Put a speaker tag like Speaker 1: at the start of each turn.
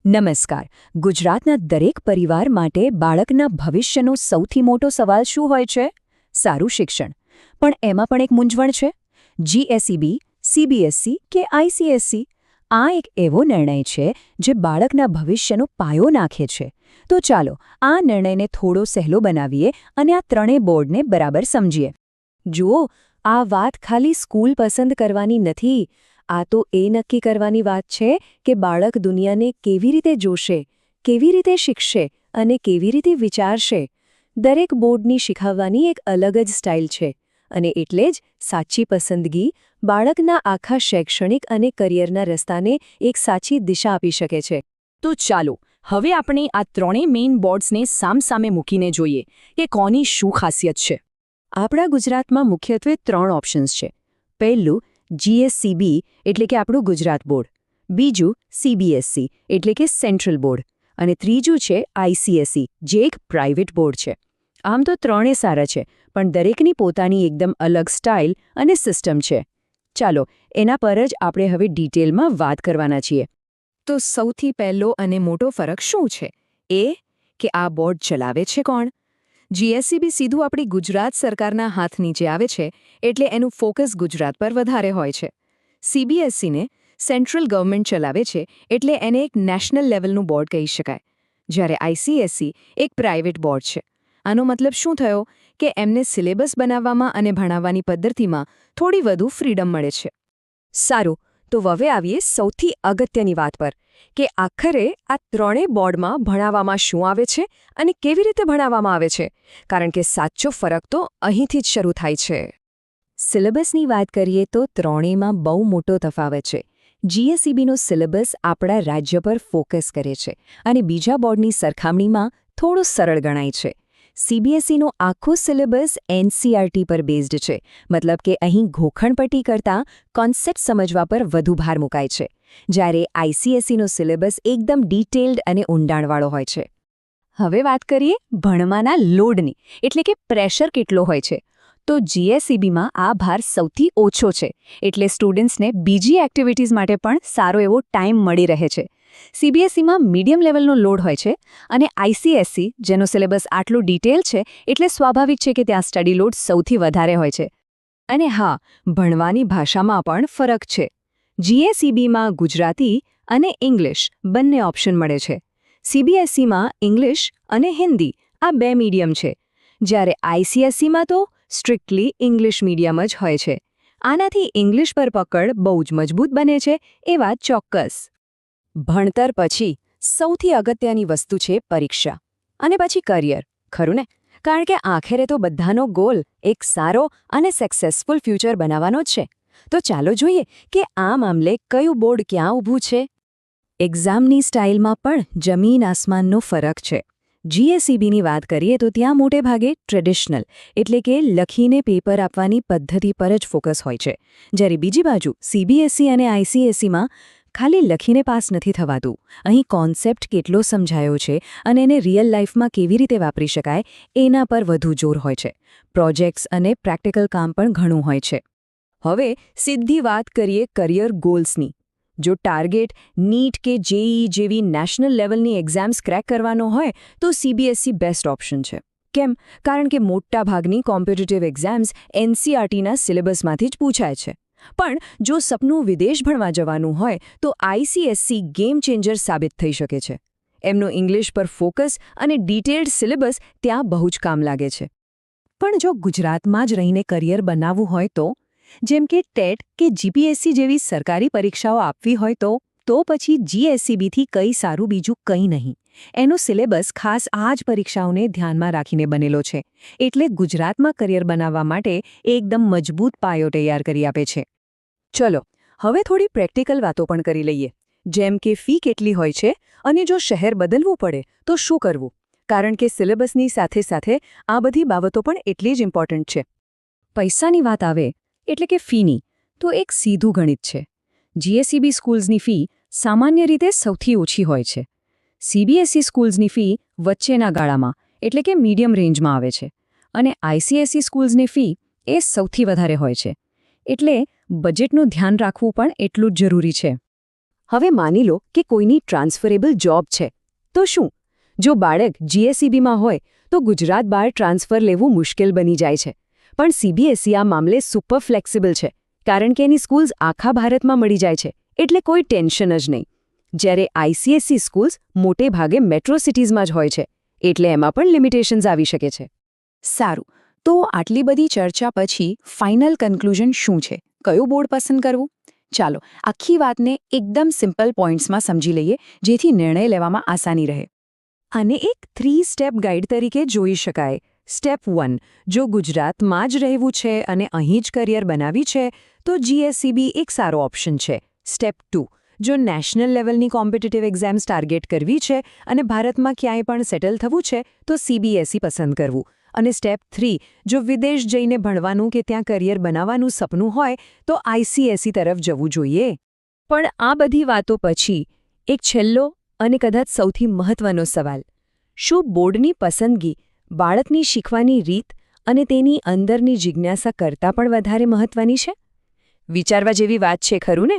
Speaker 1: નમસ્કાર. ગુજરાતના દરેક પરિવાર માટે બાળકના ભવિષ્યનો સૌથી મોટો સવાલ શું હોય છે? સારું શિક્ષણ. પણ એમાં પણ એક મૂંઝવણ છે. જીએસઈબી, સીબીએસઈ કે આઈસીએસઈ? આ એક એવો નિર્ણય છે જે બાળકના ભવિષ્યનો પાયો નાખે છે. તો ચાલો આ નિર્ણયને થોડો સહેલો બનાવીએ અને આ ત્રણેય બોર્ડને બરાબર સમજીએ. જુઓ, આ વાત ખાલી સ્કૂલ પસંદ કરવાની નથી. આ તો એ નક્કી કરવાની વાત છે કે બાળક દુનિયાને કેવી રીતે જોશે, કેવી રીતે શીખશે અને કેવી રીતે વિચારશે. દરેક બોર્ડની શીખવવાની એક અલગ જ સ્ટાઇલ છે અને એટલે જ સાચી પસંદગી બાળકના આખા શૈક્ષણિક અને કરિયરના રસ્તાને એક સાચી દિશા આપી શકે છે.
Speaker 2: તો ચાલો હવે આપણે આ ત્રણેય મેઇન બોર્ડ્સને સામસામે મૂકીને જોઈએ કે કોની શું ખાસિયત છે.
Speaker 1: આપણા ગુજરાતમાં મુખ્યત્વે 3 ઓપ્શન્સ છે. પહેલું જીએસસીબી એટલે કે આપણું ગુજરાત બોર્ડ, બીજું સીબીએસઈ એટલે કે સેન્ટ્રલ બોર્ડ અને ત્રીજું છે આઈસીએસઈ જે એક પ્રાઇવેટ બોર્ડ છે. આમ તો ત્રણેય સારા છે, પણ દરેકની પોતાની એકદમ અલગ સ્ટાઇલ અને સિસ્ટમ છે. ચાલો એના પર જ આપણે હવે ડિટેલમાં વાત કરવાના છીએ. તો સૌથી પહેલો અને મોટો ફરક શું છે? એ કે આ બોર્ડ ચલાવે છે કોણ? જીએસસીબી સીધું આપણી ગુજરાત સરકારના હાથ નીચે આવે છે, એટલે એનું ફોકસ ગુજરાત પર વધારે હોય છે. સીબીએસઈને સેન્ટ્રલ ગવર્મેન્ટ ચલાવે છે, એટલે એને એક નેશનલ લેવલનું બોર્ડ કહી શકાય. જ્યારે આઈસીએસઈ એક પ્રાઇવેટ બોર્ડ છે. આનો મતલબ શું થયો કે એમને સિલેબસ બનાવવામાં અને ભણાવવાની પદ્ધતિમાં થોડી વધુ ફ્રીડમ મળે છે. સારું, તો હવે આવીએ સૌથી અગત્યની વાત પર કે આખરે આ ત્રણેય બોર્ડમાં ભણાવવામાં શું આવે છે અને કેવી રીતે ભણાવવામાં આવે છે, કારણ કે સાચો ફરક તો અહીંથી જ શરૂ થાય છે. સિલેબસની વાત કરીએ તો ત્રણેયમાં બહુ મોટો તફાવત છે. જીએસઈબીનો સિલેબસ આપણા રાજ્ય પર ફોકસ કરે છે અને બીજા બોર્ડની સરખામણીમાં થોડું સરળ ગણાય છે. સીબીએસઈનો આખો સિલેબસ એનસીઈઆરટી પર બેઝડ છે, મતલબ કે અહીં ઘોખણપટ્ટી કરતાં કોન્સેપ્ટ સમજવા પર વધુ ભાર મુકાય છે. જ્યારે આઈસીએસઈનો સિલેબસ એકદમ ડિટેલ્ડ અને ઊંડાણવાળો હોય છે. હવે વાત કરીએ ભણવાના લોડની, એટલે કે પ્રેશર કેટલો હોય છે. તો જીએસઈબીમાં આ ભાર સૌથી ઓછો છે, એટલે સ્ટુડન્ટ્સને બીજી એક્ટિવિટીઝ માટે પણ સારો એવો ટાઈમ મળી રહે છે. સીબીએસઈમાં મીડિયમ લેવલનો લોડ હોય છે અને આઈસીએસઈ, જેનો સિલેબસ આટલું ડિટેલ છે, એટલે સ્વાભાવિક છે કે ત્યાં સ્ટડી લોડ સૌથી વધારે હોય છે. અને હા, ભણવાની ભાષામાં પણ ફરક છે. જીએસઈબીમાં ગુજરાતી અને ઇંગ્લિશ બંને ઓપ્શન મળે છે. સીબીએસઈમાં ઇંગ્લિશ અને હિન્દી આ 2 મીડિયમ છે, જ્યારે આઈસીએસઈમાં તો સ્ટ્રિક્ટલી ઇંગ્લિશ મીડિયમ જ હોય છે. આનાથી ઇંગ્લિશ પર પકડ બહુ જ મજબૂત બને છે, એ વાત ચોક્કસ. ભણતર પછી સૌથી અગત્યની વસ્તુ છે પરીક્ષા અને પછી કરિયર, ખરું ને? કારણ કે આખરે તો બધાનો ગોલ એક સારો અને સક્સેસફુલ ફ્યુચર બનાવવાનો જ છે. તો ચાલો જોઈએ કે આ મામલે કયું બોર્ડ ક્યાં ઊભું છે. એક્ઝામની સ્ટાઇલમાં પણ જમીન આસમાનનો ફરક છે. જીએસઈબીની વાત કરીએ તો ત્યાં મોટે ભાગે ટ્રેડિશનલ એટલે કે લખીને પેપર આપવાની પદ્ધતિ પર જ ફોકસ હોય છે, જ્યારે બીજી બાજુ સીબીએસઈ અને આઈસીએસઈમાં ખાલી લખીને પાસ નથી થવાતું. અહીં કોન્સેપ્ટ કેટલો સમજાયો છે અને એને રિયલ લાઈફમાં કેવી રીતે વાપરી શકાય એના પર વધુ જોર હોય છે. પ્રોજેક્ટ્સ અને પ્રેક્ટિકલ કામ પણ ઘણું હોય છે. હવે સીધી વાત કરીએ કરિયર ગોલ્સની. જો ટાર્ગેટ નીટ કે જેઈઈ જેવી નેશનલ લેવલની એક્ઝામ્સ ક્રેક કરવાનો હોય તો સીબીએસઈ બેસ્ટ ઓપ્શન છે. કેમ? કારણ કે મોટા ભાગની કોમ્પિટિટિવ એક્ઝામ્સ એનસીઈઆરટીના સિલેબસમાંથી જ પૂછાય છે. પણ જો સપનું વિદેશ ભણવા જવાનું હોય તો આઈસીએસઈ ગેમ ચેન્જર સાબિત થઈ શકે છે. એમનો ઇંગ્લિશ પર ફોકસ અને ડિટેલ્ડ સિલેબસ ત્યાં બહુ જ કામ લાગે છે. પણ જો ગુજરાતમાં જ રહીને કરિયર બનાવવું હોય તો, જેમ કે ટેટ કે જીપીએસસી જેવી સરકારી પરીક્ષાઓ આપવી હોય તો પછી જીએસઈબીથી કંઈ સારું બીજું કંઈ નહીં. એનો સિલેબસ ખાસ આ જ પરીક્ષાઓને ધ્યાનમાં રાખીને બનેલો છે, એટલે ગુજરાતમાં કરિયર બનાવવા માટે એકદમ મજબૂત પાયો તૈયાર કરી આપે છે. ચલો હવે થોડી પ્રેક્ટિકલ વાતો પણ કરી લઈએ, જેમ કે ફી કેટલી હોય છે અને જો શહેર બદલવું પડે તો શું કરવું, કારણ કે સિલેબસની સાથે સાથે આ બધી બાબતો પણ એટલી જ ઇમ્પોર્ટન્ટ છે. પૈસાની વાત આવે એટલે કે ફીની, તો એક સીધું ગણિત છે. જીએસઈબી સ્કૂલ્સની ફી સામાન્ય રીતે સૌથી ઓછી હોય છે. સીબીએસઈ સ્કૂલ્સની ફી વચ્ચેના ગાળામાં એટલે કે મીડિયમ રેન્જમાં આવે છે અને આઈસીએસઈ સ્કૂલ્સની ફી એ સૌથી વધારે હોય છે. એટલે બજેટનું ધ્યાન રાખવું પણ એટલું જ જરૂરી છે. હવે માની લો કે કોઈની ટ્રાન્સફરેબલ જોબ છે તો શું? જો બાળક જીએસઈબીમાં હોય તો ગુજરાત બહાર ટ્રાન્સફર લેવું મુશ્કેલ બની જાય છે. પણ સીબીએસઈ આ મામલે સુપર ફ્લેક્સિબલ છે, કારણ કે એની સ્કૂલ્સ આખા ભારતમાં મળી જાય છે, એટલે કોઈ ટેન્શન જ નહીં. જ્યારે આઈસીએસઈ સ્કૂલ્સ મોટે ભાગે મેટ્રો સિટીઝમાં જ હોય છે, એટલે એમાં પણ લિમિટેશન્સ આવી શકે છે.
Speaker 2: સારું, તો આટલી બધી ચર્ચા પછી ફાઇનલ કન્ક્લુઝન શું છે? કયું બોર્ડ પસંદ કરવું? ચાલો આખી વાતને એકદમ સિમ્પલ પોઈન્ટ્સમાં સમજી લઈએ, જેથી નિર્ણય લેવામાં આસાની રહે.
Speaker 1: આને એક 3 સ્ટેપ ગાઈડ તરીકે જોઈ શકાય. સ્ટેપ 1, જો ગુજરાતમાં જ રહેવું છે અને અહીં જ કરિયર બનાવી છે તો જીએસઈબી એક સારો ઓપ્શન છે. સ્ટેપ 2, જો નેશનલ લેવલની કોમ્પિટિટિવ એક્ઝામ્સ ટાર્ગેટ કરવી છે અને ભારતમાં ક્યાંય પણ સેટલ થવું છે તો સીબીએસઈ પસંદ કરવું. અને સ્ટેપ 3, જો વિદેશ જઈને ભણવાનું કે ત્યાં કરિયર બનાવવાનું સપનું હોય તો આઈસીએસઈ તરફ જવું જોઈએ. પણ આ બધી વાતો પછી એક છેલ્લો અને કદાચ સૌથી મહત્વનો સવાલ: શું બોર્ડની પસંદગી બાળકની શીખવાની રીત અને તેની અંદરની જિજ્ઞાસા કરતાં પણ વધારે મહત્વની છે? વિચારવા જેવી વાત છે, ખરું ને?